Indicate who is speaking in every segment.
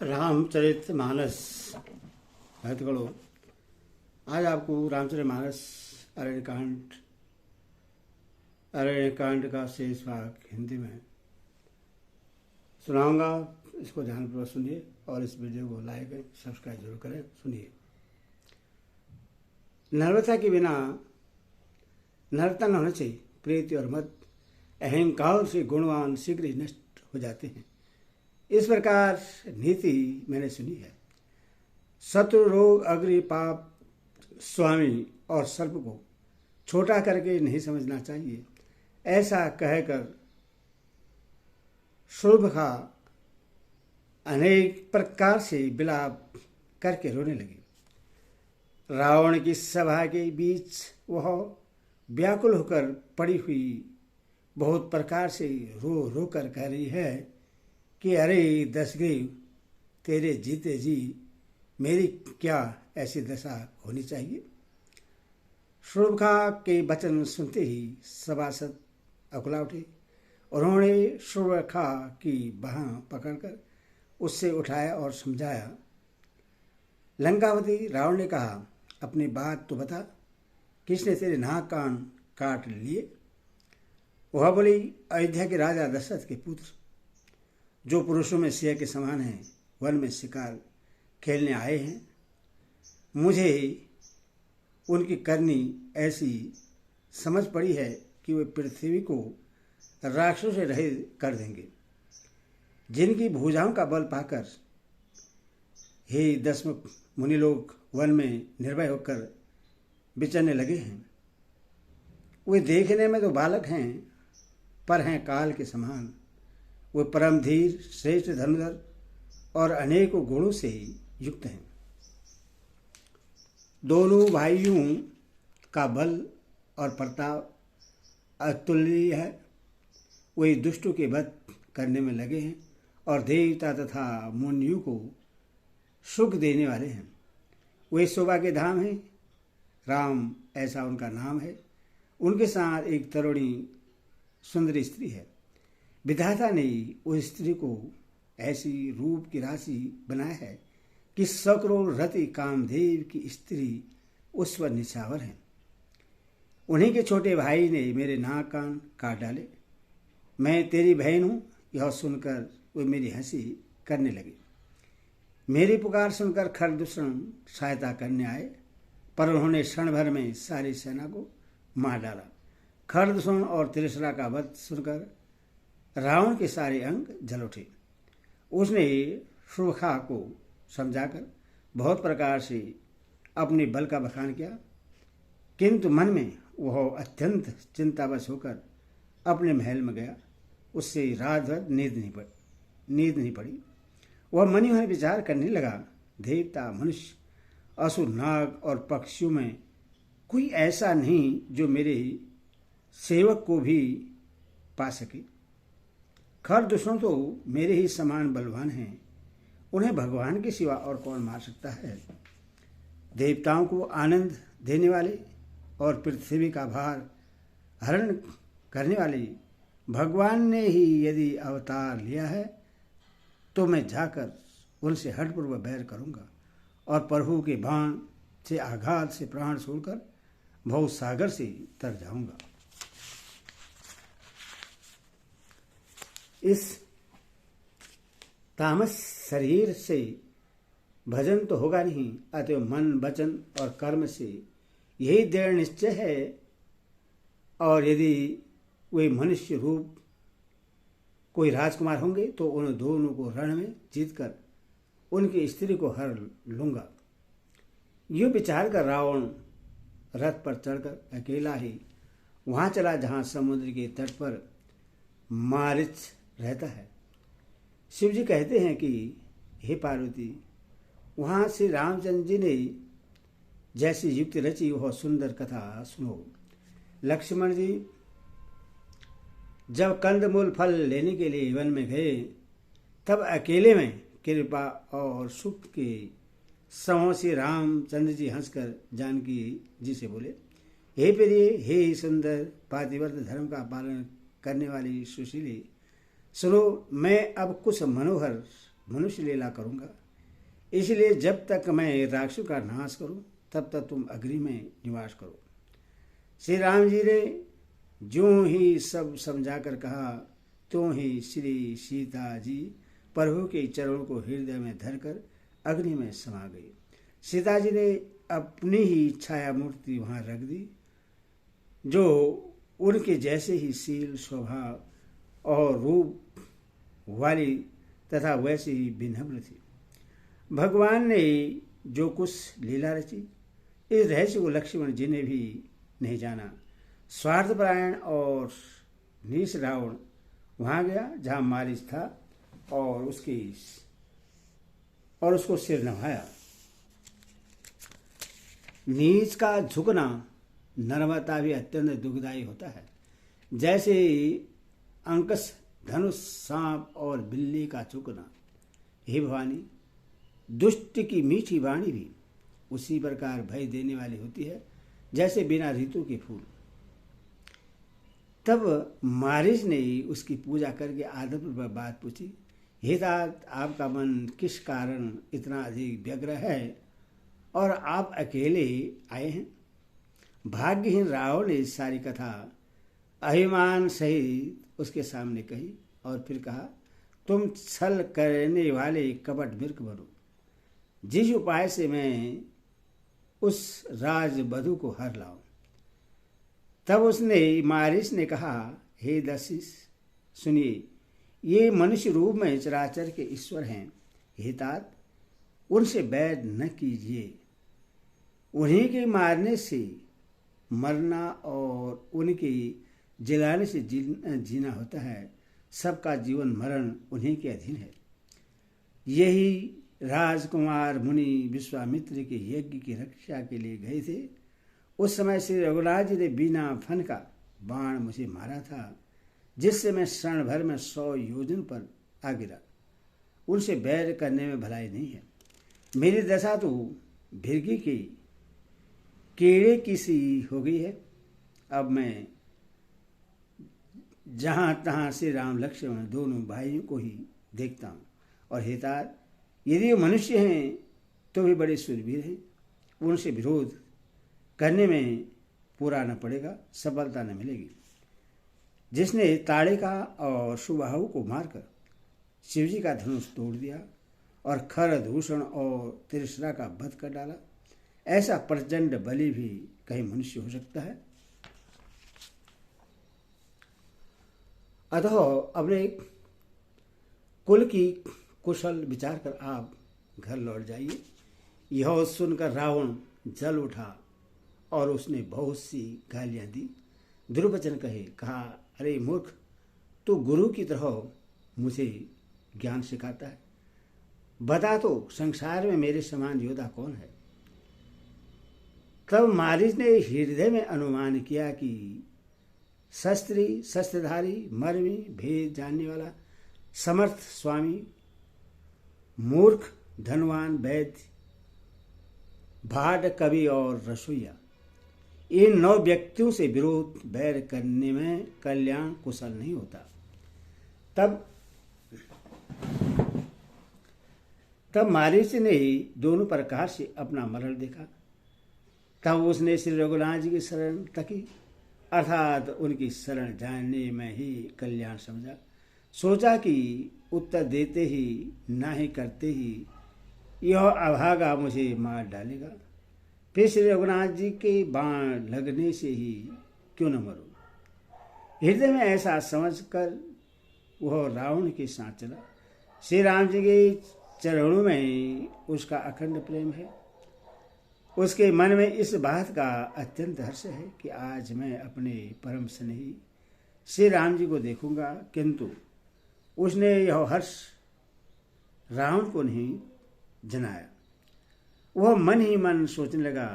Speaker 1: रामचरितमानस भक्तगणों, आज आपको रामचरितमानस अरण्यकांड का शेष भाग हिंदी में सुनाऊंगा। इसको ध्यानपूर्वक सुनिए और इस वीडियो को लाइक सब्सक्राइब जरूर करें। सुनिए। नर्मता के बिना नरता न होना चाहिए। प्रीति और मत अहंकार से गुणवान शीघ्र ही नष्ट हो जाते हैं। इस प्रकार नीति मैंने सुनी है। शत्रु, रोग, अग्नि, पाप, स्वामी और सर्प को छोटा करके नहीं समझना चाहिए। ऐसा कहकर शोभा अनेक प्रकार से विलाप करके रोने लगी। रावण की सभा के बीच वह व्याकुल होकर पड़ी हुई बहुत प्रकार से रो रो कर कह रही है कि अरे दशग्रीव, तेरे जीते जी मेरी क्या ऐसी दशा होनी चाहिए। शोभा के वचन सुनते ही सभासद अकुला उठे। उन्होंने शोभा की बाह पकड़कर उससे उठाया और समझाया। लंकावती, रावण ने कहा, अपनी बात तो बता, किसने तेरे नाक कान काट लिए? वह बोली, अयोध्या के राजा दशरथ के पुत्र, जो पुरुषों में सिंह के समान हैं, वन में शिकार खेलने आए हैं। मुझे उनकी करनी ऐसी समझ पड़ी है कि वे पृथ्वी को राक्षसों से रहित कर देंगे। जिनकी भुजाओं का बल पाकर हे दशमुख मुनि लोग वन में निर्भय होकर विचरने लगे हैं। वे देखने में तो बालक हैं, पर हैं काल के समान। वे परम धीर, श्रेष्ठ धनुधर और अनेकों गुणों से युक्त हैं। दोनों भाइयों का बल और प्रताप अतुल्य है। वे दुष्टों के वध करने में लगे हैं और देवता तथा मुनियों को सुख देने वाले हैं। वे शोभा के धाम हैं। राम ऐसा उनका नाम है। उनके साथ एक तरुणी सुंदर स्त्री है। विधाता ने उस स्त्री को ऐसी रूप की राशि बनाया है कि सैकड़ों रति कामदेव की स्त्री उस पर निछावर है। उन्हीं के छोटे भाई ने मेरे नाक कान काट डाले। मैं तेरी बहन हूँ, यह सुनकर वे मेरी हंसी करने लगे। मेरी पुकार सुनकर खरदूषण सहायता करने आए, पर उन्होंने क्षण भर में सारी सेना को मार डाला। खरदूषण और त्रिशरा का वध सुनकर रावण के सारे अंग जल उठे। उसने शोभा को समझाकर बहुत प्रकार से अपने बल का बखान किया, किंतु मन में वह अत्यंत चिंतावश होकर अपने महल में गया। उससे रात भर नींद नहीं पड़ी। वह मनी मन विचार करने लगा, देवता, मनुष्य, असुर, नाग और पक्षियों में कोई ऐसा नहीं जो मेरे सेवक को भी पा सके। खरदूषण तो मेरे ही समान बलवान हैं। उन्हें भगवान के सिवा और कौन मार सकता है। देवताओं को आनंद देने वाले और पृथ्वी का भार हरण करने वाले भगवान ने ही यदि अवतार लिया है, तो मैं जाकर उनसे हठपूर्वक बैर करूंगा और प्रभु के बाण से आघात से प्राण छोड़कर भव सागर से तर जाऊंगा। इस तामस शरीर से भजन तो होगा नहीं, अतः मन, वचन और कर्म से यही दृढ़ निश्चय है। और यदि वे मनुष्य रूप कोई राजकुमार होंगे तो उन दोनों को रण में जीतकर उनकी स्त्री को हर लूंगा। यूं विचार कर रावण रथ पर चढ़कर अकेला ही वहां चला जहां समुद्र के तट पर मारीच रहता है। शिव जी कहते हैं कि हे पार्वती, वहां से रामचंद्र जी ने जैसी युक्ति रची वह सुंदर कथा सुनो। लक्ष्मण जी जब कंदमूल फल लेने के लिए वन में गए, तब अकेले में कृपा और सुख के समूह से रामचंद्र जी हंसकर जानकी जी से बोले, हे प्रिय, हे सुंदर पातिव्रत धर्म का पालन करने वाली सुशीली, सुनो, मैं अब कुछ मनोहर मनुष्य लीला करूँगा। इसलिए जब तक मैं राक्षसों का नाश करूँ तब तक तुम अग्नि में निवास करो। श्री राम जी ने जो ही सब समझा कर कहा, त्यों ही श्री सीता जी प्रभु के चरणों को हृदय में धरकर अग्नि में समा गई। सीता जी ने अपनी ही छाया मूर्ति वहाँ रख दी, जो उनके जैसे ही शील, स्वभाव और रूप वाली तथा वैसे ही विनम्र थी। भगवान ने जो कुछ लीला रची, इस रहस्य को लक्ष्मण जी ने भी नहीं जाना। स्वार्थपरायण और नीच रावण वहाँ गया जहाँ मारीच था और उसको सिर नभाया। नीच का झुकना नर्मता भी अत्यंत दुखदायी होता है। जैसे अंकस, धनुष, सांप और बिल्ली का झुकना। हे भवानी, दुष्ट की मीठी वाणी भी उसी प्रकार भय देने वाली होती है जैसे बिना ऋतु के फूल। तब मारीच ने उसकी पूजा करके आदरपूर्वक बात पूछी, हे तात, आपका मन किस कारण इतना अधिक व्यग्र है और आप अकेले आए हैं? भाग्यहीन रावण ने सारी कथा अभिमान सहित उसके सामने कही और फिर कहा, तुम छल करने वाले कपट मिर्ख बनो। जिस उपाय से मैं उस राजवधू को हर लाऊं। तब उसने मारीच ने कहा, हे दशीष, सुनिए, ये मनुष्य रूप में चराचर के ईश्वर हैं। हे तात, उनसे बैर न कीजिए। उन्हीं के मारने से मरना और उनके जलाने से जीना होता है। सबका जीवन मरण उन्हीं के अधीन है। यही राजकुमार मुनि विश्वामित्र के यज्ञ की रक्षा के लिए गए थे। उस समय श्री रघुनाथ जी ने बिना फन का बाण मुझे मारा था, जिससे मैं क्षण भर में 100 योजन पर आ गिरा। उनसे बैर करने में भलाई नहीं है। मेरी दशा तो भिरगी की कीड़े की सी हो गई है। अब मैं जहाँ तहाँ से राम लक्ष्मण दोनों भाइयों को ही देखता हूँ। और हे तात, यदि वो मनुष्य हैं तो भी बड़े शूरवीर हैं। उनसे विरोध करने में पूरा न पड़ेगा, सफलता न मिलेगी। जिसने ताड़िका और सुबाहु को मारकर शिवजी का धनुष तोड़ दिया और खर, दूषण और तिरस्रा का वध कर डाला, ऐसा प्रचंड बलि भी कहीं मनुष्य हो सकता है? अतः अपने कुल की कुशल विचार कर आप घर लौट जाइए। यह सुनकर रावण जल उठा और उसने बहुत सी गालियां दी, दुर्वचन कहा, अरे मूर्ख, तू गुरु की तरह मुझे ज्ञान सिखाता है। बता तो संसार में मेरे समान योद्धा कौन है? तब मारीच ने हृदय में अनुमान किया कि शस्त्री, शस्त्रधारी, मर्मी, भेद जानने वाला, समर्थ स्वामी, मूर्ख, धनवान, वैद्य, भाट, कवि और रसोइया, इन 9 व्यक्तियों से विरोध बैर करने में कल्याण कुशल नहीं होता। तब मारीच ने दोनों प्रकार से अपना मरण देखा। तब उसने श्री रघुनाथ जी की शरण तकी, अर्थात उनकी शरण जाने में ही कल्याण समझा। सोचा कि उत्तर देते ही ना ही करते ही यह अभागा मुझे मार डालेगा, फिर श्री रघुनाथ जी के बाण लगने से ही क्यों न मरूं। हृदय में ऐसा समझकर वह रावण के साथ चला। श्री राम जी के चरणों में उसका अखंड प्रेम है। उसके मन में इस बात का अत्यंत हर्ष है कि आज मैं अपने परम स्नेही श्री राम जी को देखूंगा, किंतु उसने यह हर्ष रावण को नहीं जनाया। वह मन ही मन सोचने लगा,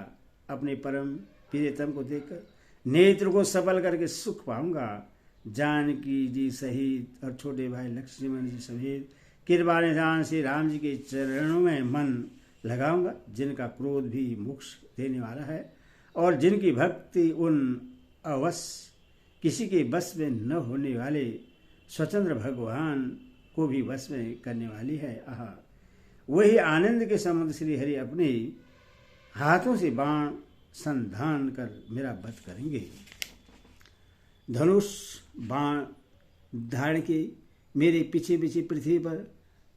Speaker 1: अपने परम प्रियतम को देखकर नेत्र को सफल करके सुख पाऊंगा। जानकी जी सहित और छोटे भाई लक्ष्मण जी समेत कृपा निधान श्री राम जी के चरणों में मन लगाऊंगा, जिनका क्रोध भी मोक्ष देने वाला है और जिनकी भक्ति उन अवश्य किसी के बस में न होने वाले स्वतंत्र भगवान को भी वश में करने वाली है। आहा, वही आनंद के समुद्र श्री हरि अपने हाथों से बाण संधान कर मेरा वध करेंगे। धनुष बाण धारण के मेरे पीछे पीछे पृथ्वी पर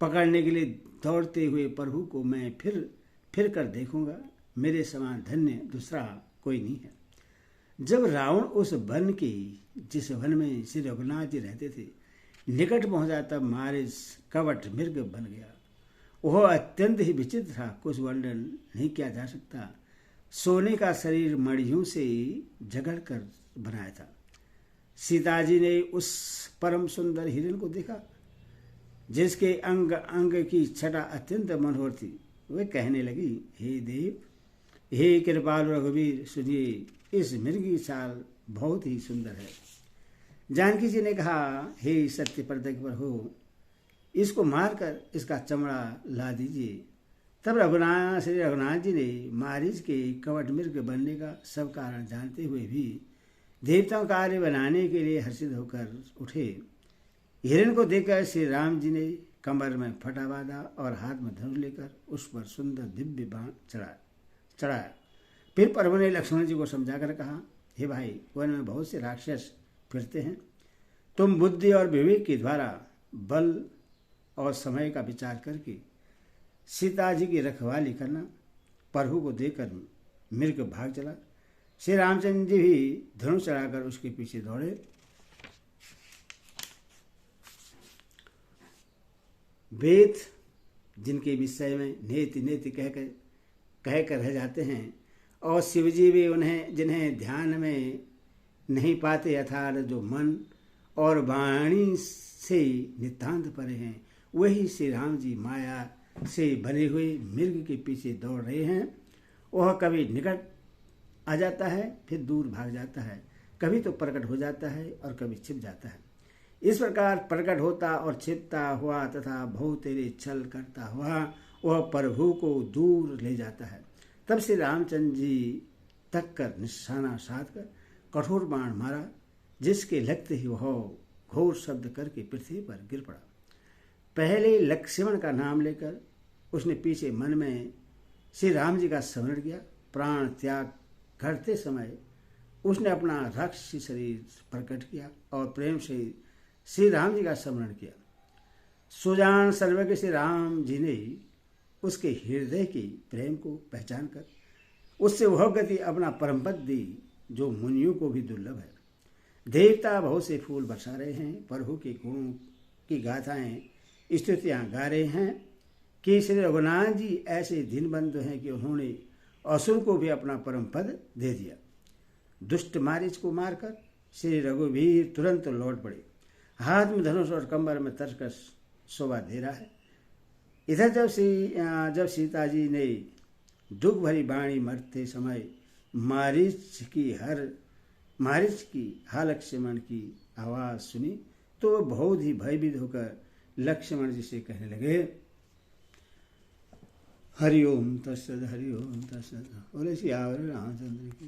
Speaker 1: पकड़ने के लिए दौड़ते हुए प्रभु को मैं फिर कर देखूंगा। मेरे समान धन्य दूसरा कोई नहीं है। जब रावण उस वन की, जिस वन में श्री रघुनाथ जी रहते थे, निकट पहुंचा तब मारिच कवट मृग बन गया। वह अत्यंत ही विचित्र था, कुछ वर्णन नहीं किया जा सकता। सोने का शरीर मणियों से जगड़ कर बनाया था। सीता जी ने उस परम सुंदर हिरण को देखा, जिसके अंग अंग की छटा अत्यंत मनोहर थी। वे कहने लगी, हे देव, हे कृपालु रघुवीर, सुनिए, इस मृग की चाल बहुत ही सुंदर है। जानकी जी ने कहा, हे सत्य प्रत्यक्ष प्रभु, इसको मारकर इसका चमड़ा ला दीजिए। तब श्री रघुनाथ जी ने मारीच के कवट मृग बनने का सब कारण जानते हुए भी देवताओं का कार्य बनाने के लिए हर्षित होकर उठे। हिरण को देखकर श्री राम जी ने कमर में फटा बांधा और हाथ में धनुष लेकर उस पर सुंदर दिव्य बाण चढ़ाया। फिर प्रभु ने लक्ष्मण जी को समझाकर कहा, हे भाई, वन में बहुत से राक्षस फिरते हैं। तुम बुद्धि और विवेक के द्वारा बल और समय का विचार करके सीता जी की रखवाली करना। प्रभु को देखकर मृग भाग चला। श्री रामचंद्र जी भी धनुष चढ़ाकर उसके पीछे दौड़े। वेद जिनके विषय में नेति नेति कहकर रह जाते हैं, और शिवजी भी उन्हें जिन्हें ध्यान में नहीं पाते, अर्थात जो मन और वाणी से नितांत परे हैं, वही श्री राम जी माया से बने हुए मृग के पीछे दौड़ रहे हैं। वह कभी निकट आ जाता है, फिर दूर भाग जाता है, कभी तो प्रकट हो जाता है और कभी छिप जाता है। इस प्रकार प्रकट होता और छिपता हुआ तथा बहुत तेरे छल करता हुआ वह प्रभु को दूर ले जाता है। तब श्री रामचंद्र जी तक कर निशाना साध कर कठोर बाण मारा, जिसके लगते ही वह घोर शब्द करके पृथ्वी पर गिर पड़ा। पहले लक्ष्मण का नाम लेकर उसने पीछे मन में श्री राम जी का स्मरण किया। प्राण त्याग करते समय उसने अपना राक्षसी शरीर प्रकट किया और प्रेम से श्री राम जी का स्मरण किया। सुजान सर्वज्ञ श्री राम जी ने उसके हृदय की प्रेम को पहचान कर उससे वह गति अपना परम पद दी, जो मुनियों को भी दुर्लभ है। देवता बहुत से फूल बरसा रहे हैं, प्रभु के गुणों की गाथाएं स्तुतियां गा रहे हैं कि श्री रघुनाथ जी ऐसे दीनबंधु हैं कि उन्होंने असुर को भी अपना परम पद दे दिया। दुष्ट मारीच को मारकर श्री रघुवीर तुरंत लौट पड़े। हाथ में धनुष और कमर में तरकस शोभा दे रहा है। इधर जब सीता जी ने दुख भरी वाणी मरते समय मारीच की हा लक्ष्मण की आवाज सुनी, तो वह बहुत ही भयभीत होकर लक्ष्मण जी से कहने लगे, हरिओम तत्सद, हरिओम तत्सद। बोले श्री रामचंद्र की।